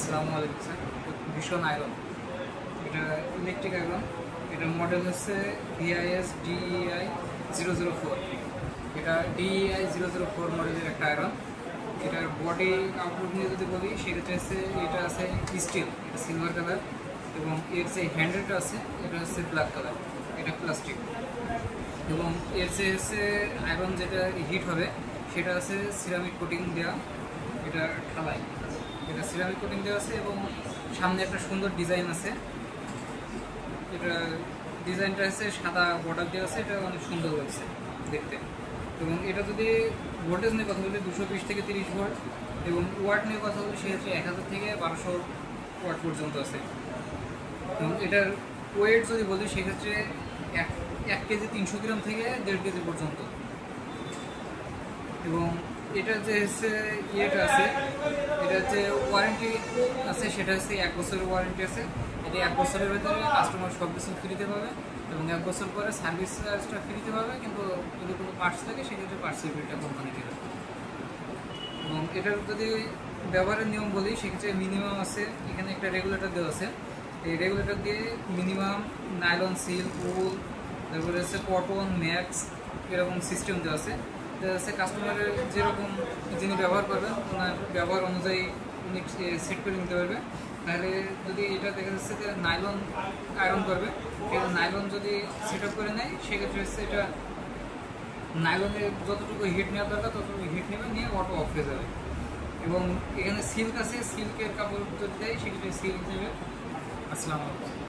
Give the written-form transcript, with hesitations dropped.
আসসালামু আলাইকুম স্যার। ভীষণ আয়রন, এটা ইলেকট্রিক আয়রন। এটার মডেল হচ্ছে VIS DEI 004। এটা DEI 004 মডেলের একটা আয়রন। এটার বডি আউটলুক নিয়ে যদি বলি সেক্ষেত্রে হচ্ছে এটা আছে স্টিল, এটা সিলভার কালার, এবং এর যে হ্যান্ডেলটা আছে এটা হচ্ছে ব্ল্যাক কালার, এটা প্লাস্টিক। এবং এর যে হচ্ছে আয়রন যেটা হিট হবে সেটা আছে সিরামিক কোটিং দেওয়া, এটা ঢালাই, এটা সিরামিক কোটিং দেওয়া আছে এবং সামনে একটা সুন্দর ডিজাইন আছে। এটা ডিজাইনটা আছে সাদা বর্ডার দেওয়া আছে, এটা অনেক সুন্দর লাগছে দেখতে। এবং এটা যদি ভোল্টেজ নিয়ে কথা বলি 220 থেকে 30 ভোল্ট, এবং ওয়াট নিয়ে কথা বলি সেক্ষেত্রে 1000 থেকে 1200 ওয়াট পর্যন্ত আছে। এবং এটার ওয়েট যদি বলি সেক্ষেত্রে 1 কেজি 300 গ্রাম থেকে 1.5 কেজি পর্যন্ত। এবং এটা যে হচ্ছে ইয়েটা আছে, এটা যে ওয়ারেন্টি আছে সেটা হচ্ছে 1 বছরের ওয়ারেন্টি আছে। এটা 1 বছরের ভেতরে কাস্টমার সব কিছু ফ্রিতে পাবে, এবং 1 বছর পরে সার্ভিস চার্জটা ফ্রিতে পাবে। কিন্তু যদি কোনো পার্টস থাকে সেক্ষেত্রে পার্টসের বিলটা কোম্পানি দেবে। এবং এটার যদি ব্যবহারের নিয়ম বলি সেক্ষেত্রে মিনিমাম আছে, এখানে একটা রেগুলেটর দেওয়া আছে। এই রেগুলেটর দিয়ে মিনিমাম নাইলন, সিল, উল, তারপরে হচ্ছে কটন, ম্যাক্স, এরকম সিস্টেম দেওয়া আছে। দেখা যাচ্ছে কাস্টমারের যেরকম যিনি ব্যবহার করবেন ওনার ব্যবহার অনুযায়ী উনি সেট করে নিতে পারবে। তাহলে যদি এটা দেখা যাচ্ছে যে নাইলন আয়রন করবে, নাইলন যদি সেট আপ করে নেয় সেক্ষেত্রে হচ্ছে এটা নাইলনের যতটুকু হিট নেওয়ার দরকার ততটুকু হিট নেবে, নিয়ে অটো অফ হয়ে যাবে। এবং এখানে সিল্ক আছে, সিল্কের কাপড় যদি দেয় সেক্ষেত্রে সিল্ক দেবে। আসসালামু আলাইকুম।